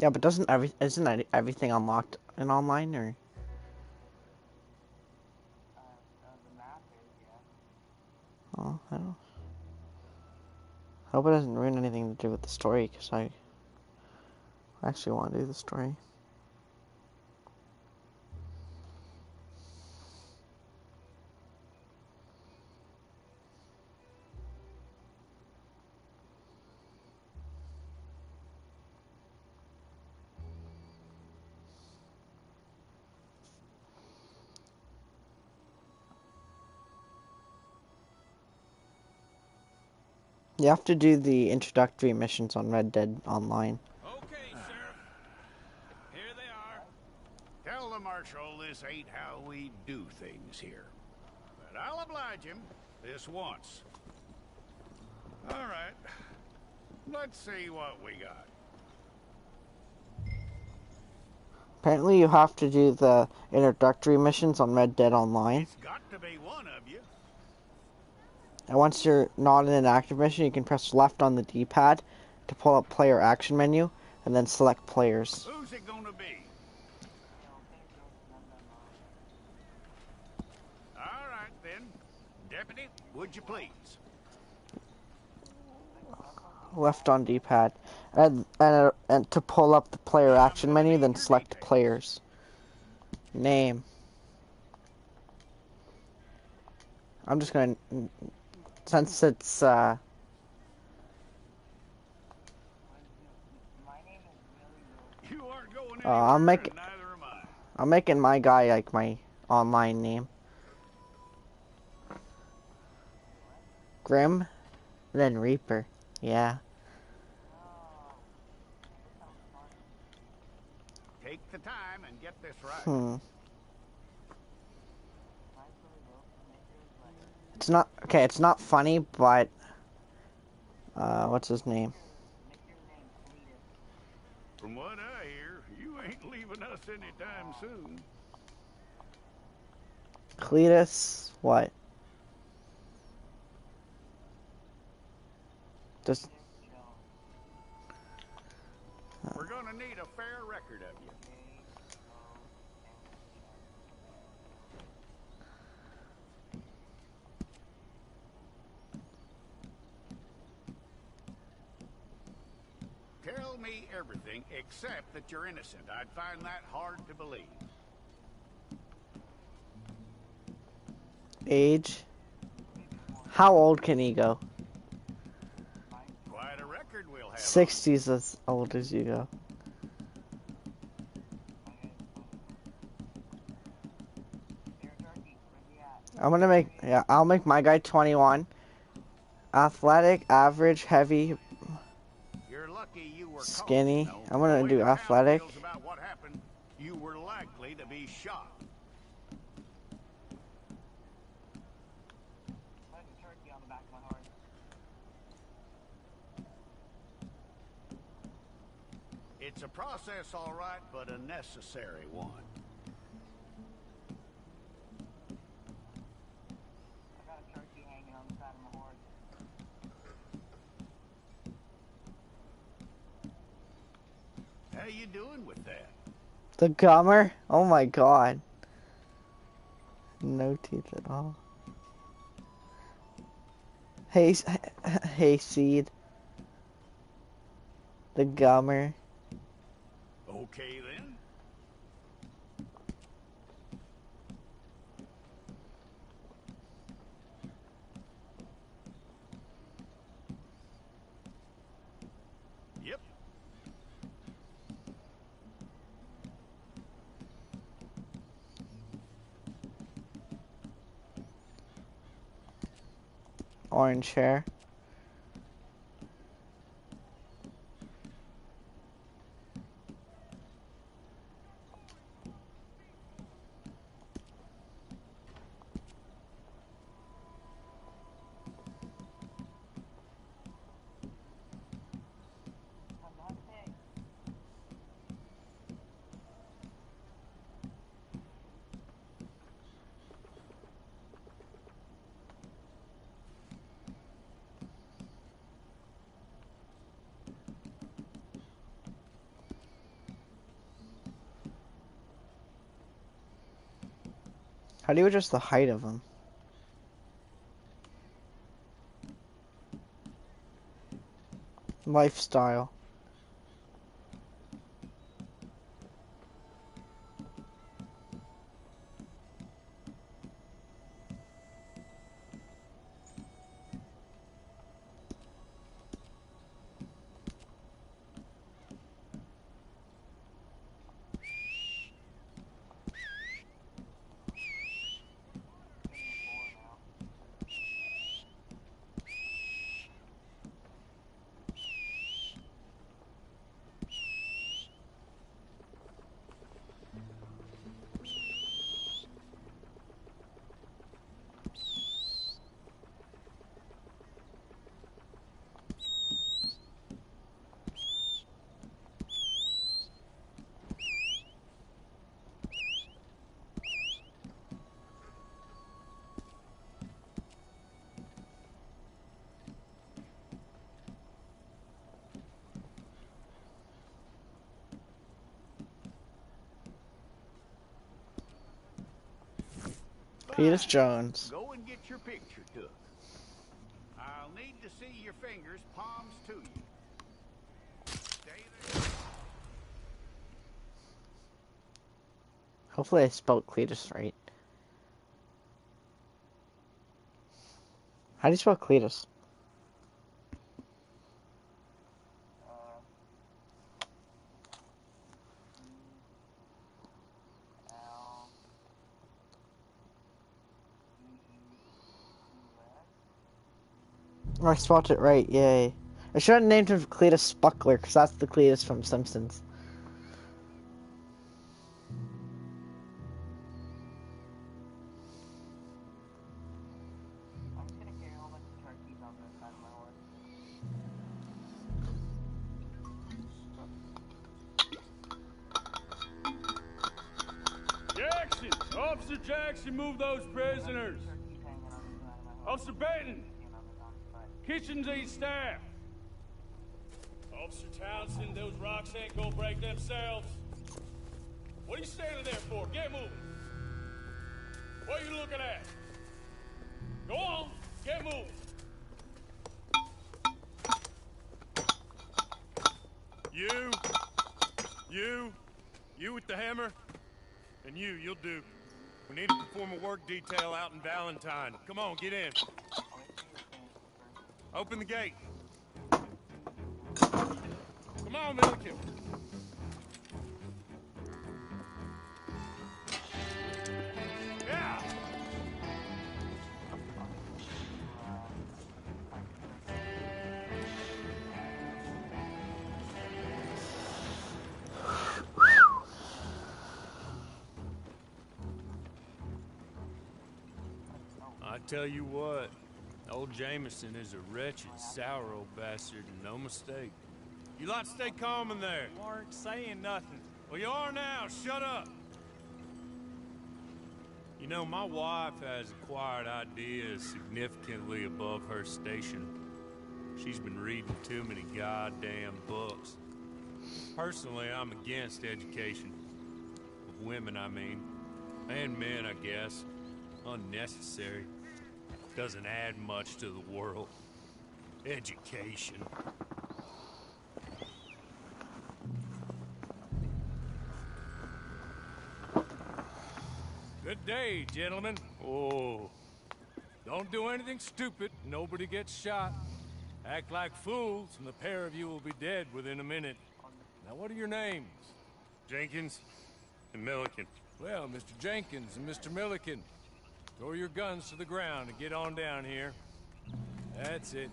Yeah, but isn't everything unlocked in online or? The map is, yeah. Oh, I don't. I hope it doesn't ruin anything to do with the story, because I actually want to do the story. You have to do the introductory missions on Red Dead Online. Okay, Sheriff. Here they are. Tell the Marshal this ain't how we do things here. But I'll oblige him this once. All right. Let's see what we got. Apparently you have to do the introductory missions on Red Dead Online. It's got to be one of you. And once you're not in an active mission, you can press left on the D-pad to pull up player action menu, and then select players. Who's it gonna be? All right, then. Deputy, would you please? Left on D-pad. And to pull up the player action menu, then select players. Name. I'm just gonna, since it's My name is Willie Wilson. You aren't going I'm anywhere, and neither am I. I'm making my guy like my online name. Grim, then Reaper. Yeah. Take the time and get this right. It's not okay. It's not funny, but what's his name? From what I hear, you ain't leaving us anytime soon. Cletus. What? Just. We're gonna need a fair record of you. Tell me everything except that you're innocent. I'd find that hard to believe. Age. How old can he go? Quite a record we'll have. 60's as old as you go. I'll make my guy 21. Athletic, average, heavy, You're lucky you were skinny. caught, I'm gonna do athletic. About what happened, you were likely to be shot. It's a process, all right, but a necessary one. I got a turkey hanging on the side of my horse. How you doing with that? The gummer? Oh my god. No teeth at all. Hey, hey, Seed. The gummer. Okay then. Yep. Orange hair. How do you adjust the height of them? Lifestyle. Cletus Jones. Go and get your picture took. I'll need to see your fingers, palms to you. Stay there. Hopefully I spelled Cletus right. How do you spell Cletus? Oh, I spelled it right, yay. I should have named him Cletus Spuckler, because that's the Cletus from Simpsons. I'm just gonna carry a whole bunch of turkeys on the side of my horse. Jackson! Officer Jackson, move those prisoners! Turkeys hanging on the side of my horse. Officer Benton! And on the side. Kitchens eat staff! Officer Townsend, those rocks ain't gonna break themselves. What are you standing there for? Get moving! What are you looking at? Go on, get moving! You with the hammer, and you'll do. We need to perform a work detail out in Valentine. Come on, get in. Open the gate. Come on, Milliken. Yeah! I tell you what, old Jameson is a wretched, sour old bastard, and no mistake. You lot stay calm in there. You aren't saying nothing. Well, you are now. Shut up. You know, my wife has acquired ideas significantly above her station. She's been reading too many goddamn books. Personally, I'm against education. Of women, I mean. And men, I guess. Unnecessary. Doesn't add much to the world. Education. Good day, gentlemen. Oh. Don't do anything stupid. Nobody gets shot. Act like fools, and the pair of you will be dead within a minute. Now, what are your names? Jenkins and Milliken. Well, Mr. Jenkins and Mr. Milliken, throw your guns to the ground and get on down here. That's it.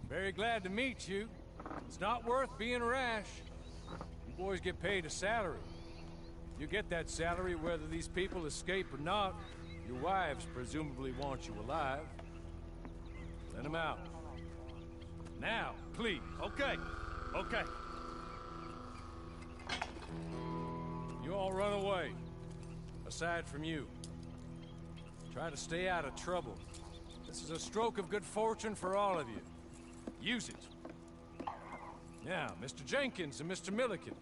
Very glad to meet you. It's not worth being rash. You boys get paid a salary. You get that salary whether these people escape or not. Your wives presumably want you alive. Send them out. Now, please. Okay. Okay. You all run away. Aside from you. Try to stay out of trouble. This is a stroke of good fortune for all of you. Use it. Now, Mr. Jenkins and Mr. Milliken,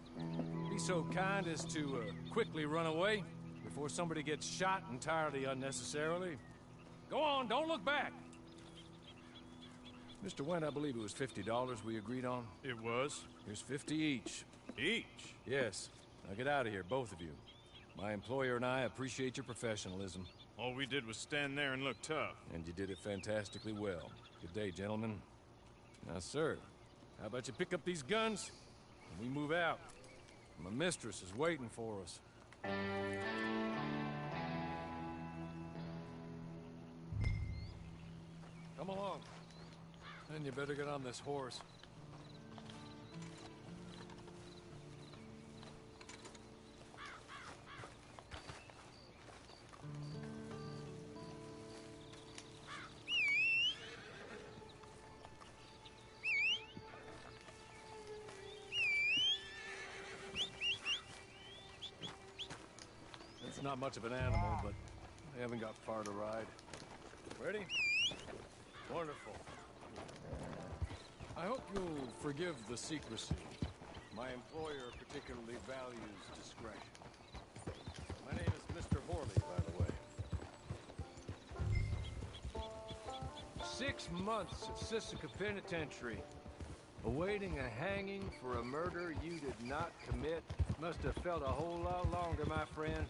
be so kind as to quickly run away before somebody gets shot entirely unnecessarily. Go on, don't look back. Mr. Went, I believe it was $50 we agreed on. It was. Here's 50 each. Each? Yes. Now get out of here, both of you. My employer and I appreciate your professionalism. All we did was stand there and look tough. And you did it fantastically well. Good day, gentlemen. Now, sir, how about you pick up these guns and we move out? My mistress is waiting for us. Come along. And you better get on this horse. It's not much of an animal, but they haven't got far to ride. Ready? Wonderful. I hope you'll forgive the secrecy. My employer particularly values discretion. My name is Mr. Horley, by the way. 6 months at Sisika Penitentiary, awaiting a hanging for a murder you did not commit. Must have felt a whole lot longer, my friend.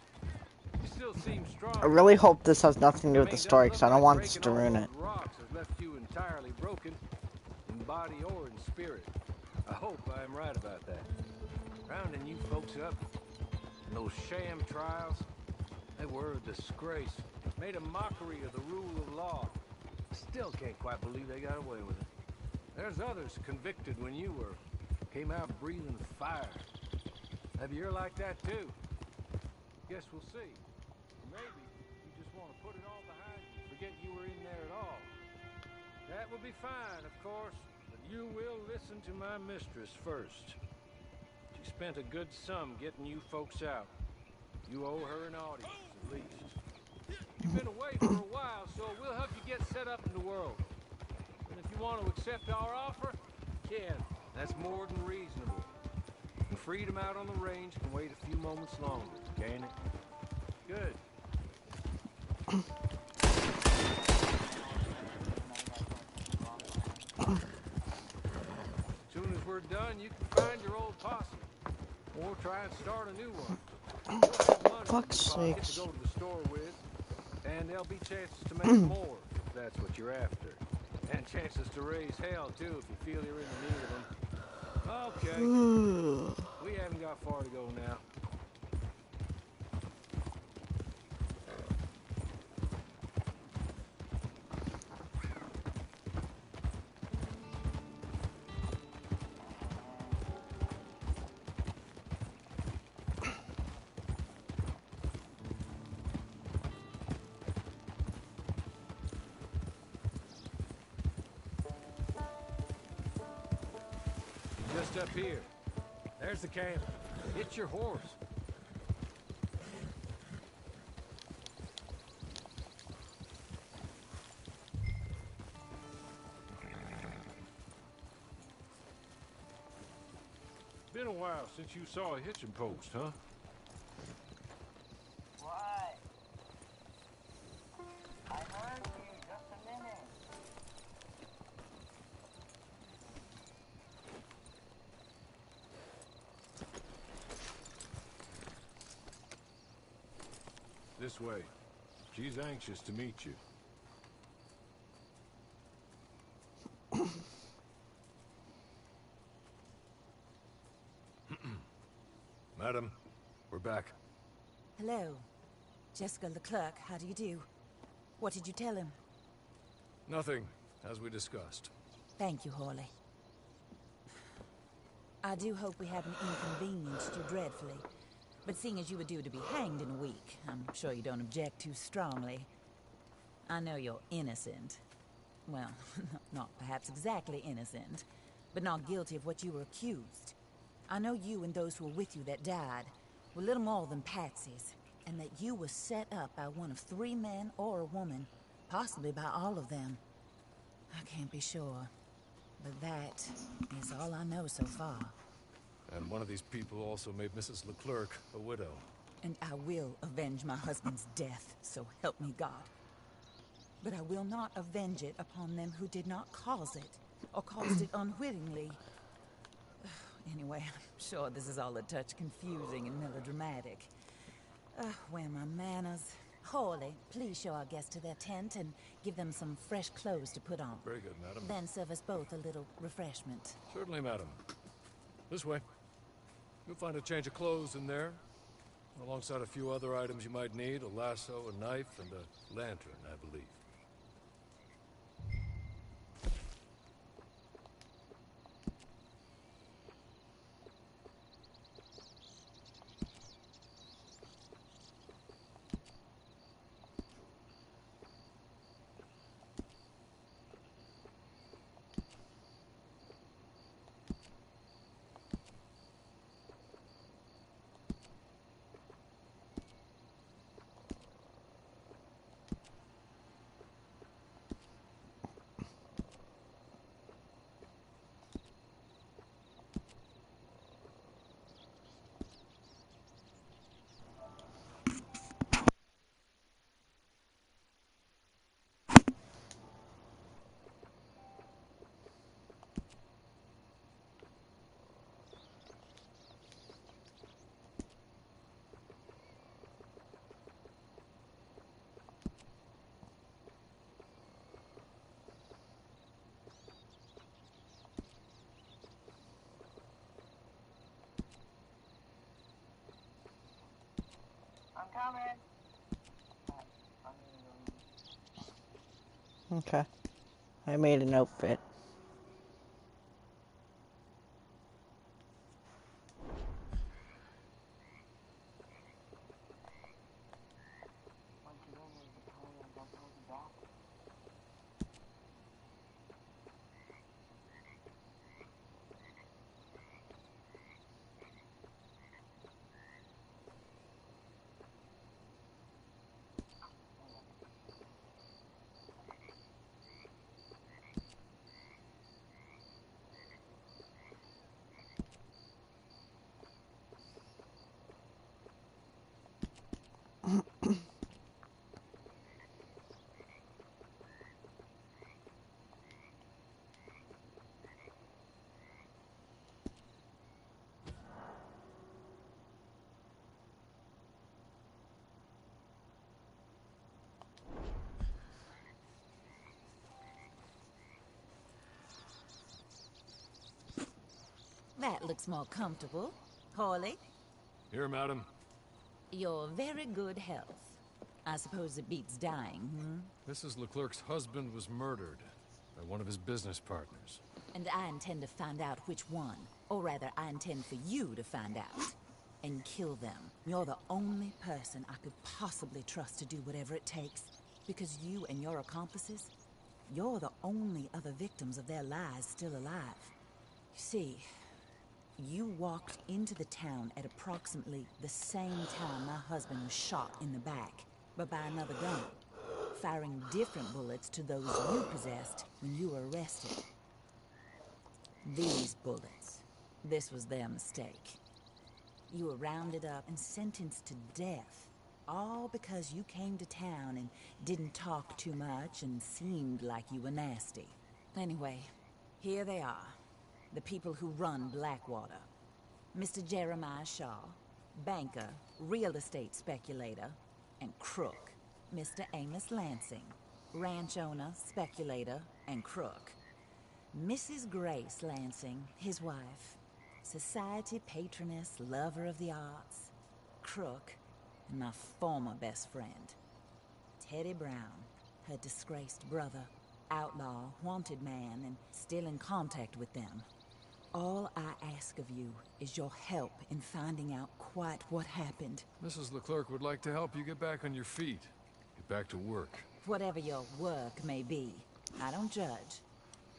You still seem strong. I really hope this has nothing to do with the story, because I don't want this to ruin it. Rocks has left you entirely broken, in body or in spirit. I hope I am right about that. Rounding you folks up, those sham trials, they were a disgrace. Made a mockery of the rule of law. Still can't quite believe they got away with it. There's others convicted when you were. Came out breathing fire. Maybe you're like that too. Guess we'll see. Maybe you just want to put it all behind you, forget you were in there at all. That would be fine, of course, but you will listen to my mistress first. She spent a good sum getting you folks out. You owe her an audience, at least. You've been away for a while, so we'll help you get set up in the world. And if you want to accept our offer, you can. That's more than reasonable. And freedom out on the range can wait a few moments longer, can it? Good. As soon as we're done, you can find your old posse. Or try and start a new one. You'll have money Fuck's in your pocket sakes. to go to the store with. And there'll be chances to make more, if that's what you're after. And chances to raise hell, too, if you feel you're in the need of them. Okay. We haven't got far to go now. Just up here. There's the camp. It's your horse. Been a while since you saw a hitching post, huh? What? I heard you. Just a minute. This way. She's anxious to meet you. Madam, we're back. Hello. Jessica Leclerc, how do you do? What did you tell him? Nothing, as we discussed. Thank you, Horley. I do hope we haven't inconvenienced you dreadfully. But seeing as you were due to be hanged in a week, I'm sure you don't object too strongly. I know you're innocent. Well, not perhaps exactly innocent, but not guilty of what you were accused. I know you and those who were with you that died were little more than patsies, and that you were set up by one of 3 men or a woman, possibly by all of them. I can't be sure, but that is all I know so far. And one of these people also made Mrs. Leclerc a widow. And I will avenge my husband's death, so help me God. But I will not avenge it upon them who did not cause it, or caused it unwittingly. Anyway, I'm sure this is all a touch confusing and melodramatic. Where are my manners? Hawley, please show our guests to their tent and give them some fresh clothes to put on. Very good, madam. Then serve us both a little refreshment. Certainly, madam. This way. You'll find a change of clothes in there, alongside a few other items you might need, a lasso, a knife, and a lantern, I believe. I'm coming. Okay. I made an outfit. Once you in, there's the toy and don't hold you back. That looks more comfortable. Hawley, Here, madam. your very good health. I suppose it beats dying, Mrs. Leclerc's husband was murdered by one of his business partners. And I intend to find out which one. Or rather, I intend for you to find out. And kill them. You're the only person I could possibly trust to do whatever it takes. Because you and your accomplices, you're the only other victims of their lies still alive. You see, you walked into the town at approximately the same time my husband was shot in the back, but by another gun, firing different bullets to those you possessed when you were arrested. These bullets, this was their mistake. You were rounded up and sentenced to death, all because you came to town and didn't talk too much and seemed like you were nasty. Anyway, here they are. The people who run Blackwater. Mr. Jeremiah Shaw, banker, real estate speculator, and crook. Mr. Amos Lansing, ranch owner, speculator, and crook. Mrs. Grace Lansing, his wife, society patroness, lover of the arts, crook, and my former best friend. Teddy Brown, her disgraced brother, outlaw, wanted man, and still in contact with them. All I ask of you is your help in finding out quite what happened. Mrs. Leclerc would like to help you get back on your feet. Get back to work. Whatever your work may be, I don't judge.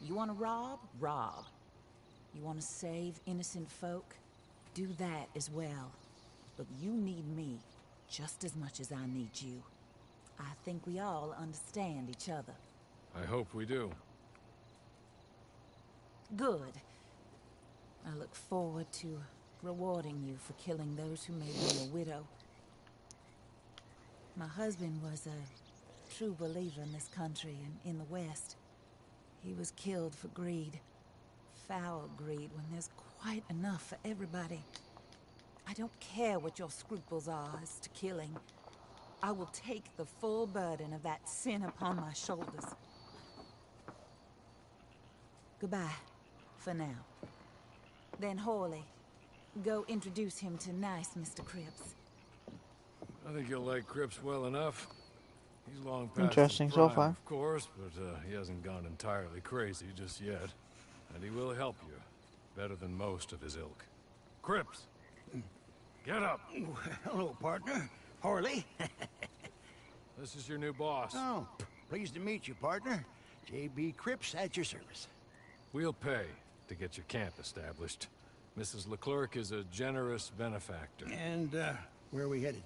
You want to rob? Rob. You want to save innocent folk? Do that as well. But you need me just as much as I need you. I think we all understand each other. I hope we do. Good. I look forward to rewarding you for killing those who made me a widow My husband was a true believer in this country and in the West. He was killed for greed. Foul greed when there's quite enough for everybody. I don't care what your scruples are as to killing. I will take the full burden of that sin upon my shoulders. Goodbye, for now. Then Hawley, go introduce him to nice Mr. Cripps. I think you'll like Cripps well enough. He's long past Interesting his so prime, far. of course, but he hasn't gone entirely crazy just yet. And he will help you, better than most of his ilk. Cripps, get up. Hello, partner. Harley. This is your new boss. Oh, pleased to meet you, partner. J.B. Cripps at your service. We'll pay to get your camp established. Mrs. Leclerc is a generous benefactor. And, where are we headed?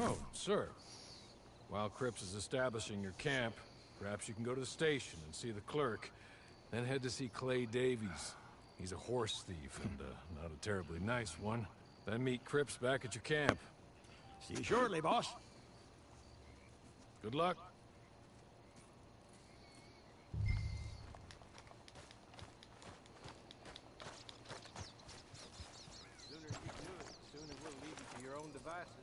Oh, sir. While Cripps is establishing your camp, perhaps you can go to the station and see the clerk, then head to see Clay Davies. He's a horse thief and not a terribly nice one. Then meet Cripps back at your camp. See you shortly, boss. Good luck. The sooner you do it, the sooner we'll leave you to your own devices.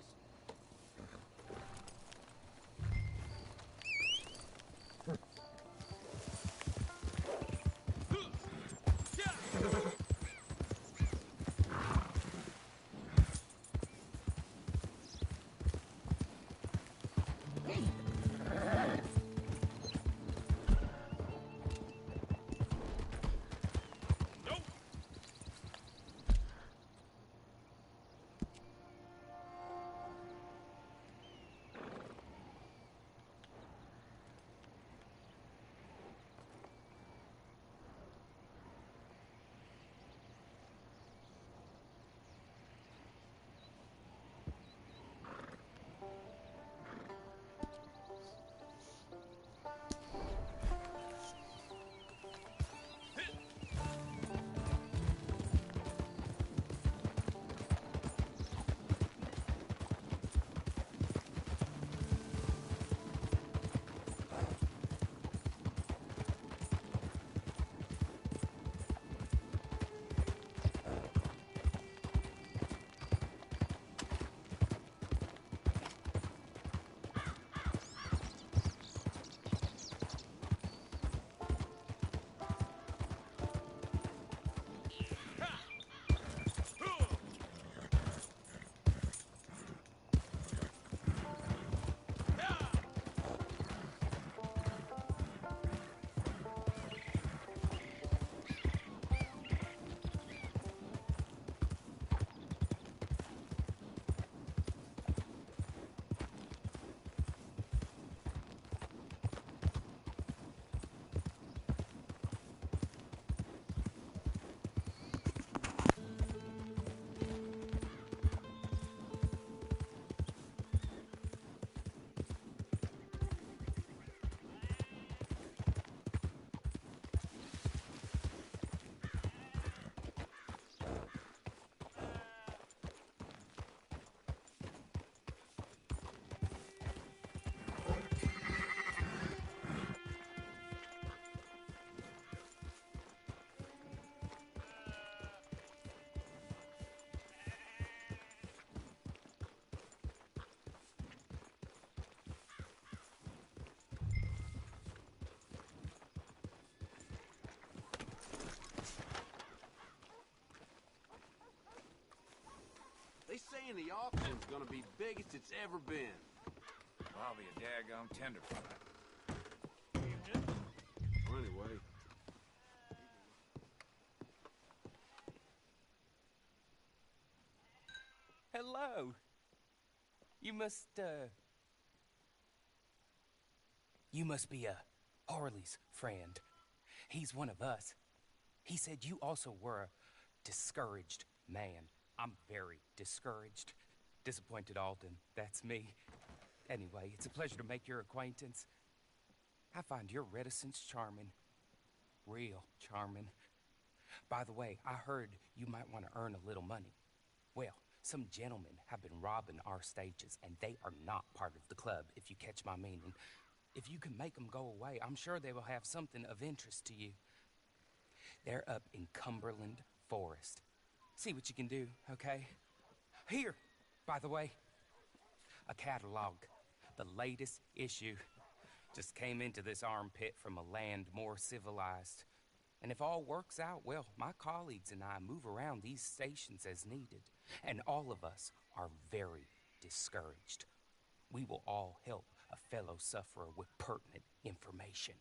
They saying the auction's gonna be biggest it's ever been. I'll be a daggone tenderfoot. Well, anyway. Hello. You must be Harley's friend. He's one of us. He said you also were a discouraged man. I'm very discouraged. Disappointed Alden, that's me. Anyway, it's a pleasure to make your acquaintance. I find your reticence charming. Real charming. By the way, I heard you might want to earn a little money. Well, some gentlemen have been robbing our stages, and they are not part of the club, if you catch my meaning. If you can make them go away, I'm sure they will have something of interest to you. They're up in Cumberland Forest. See what you can do, okay? Here, by the way, a catalog. The latest issue. Just came into this armpit from a land more civilized. And if all works out, well, my colleagues and I move around these stations as needed. And all of us are very discouraged. We will all help a fellow sufferer with pertinent information.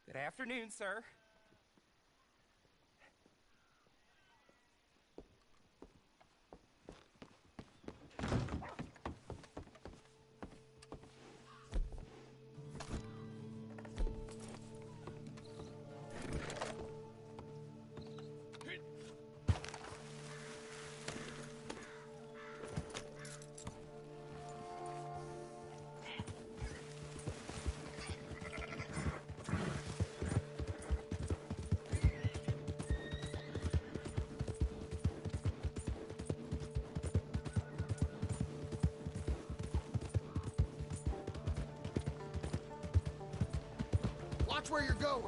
Good afternoon, sir. Watch where you're going.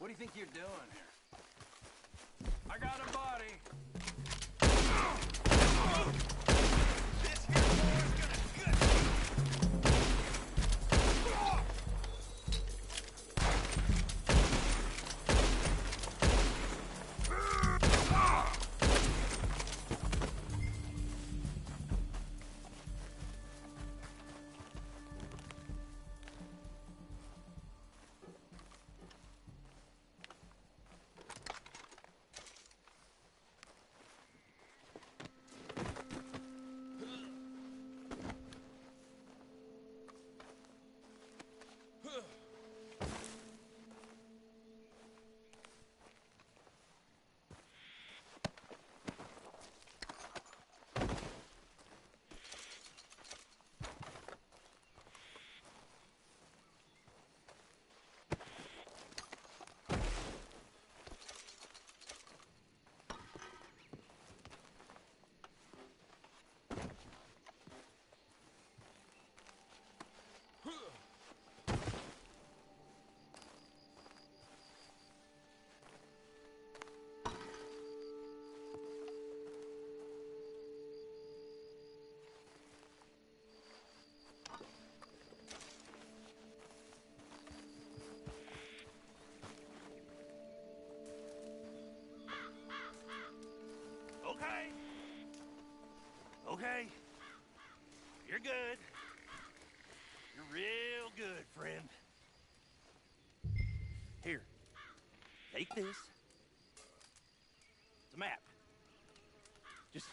What do you think you're doing here? I got a body. This here boy's gonna gut Okay. You're good. You're real good, friend. Here. Take this. It's a map. Just...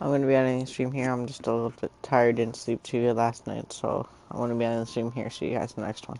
I'm going to be ending the stream here. I'm just a little bit tired, didn't sleep too good last night, so I'm going to be ending the stream here. See you guys in the next one.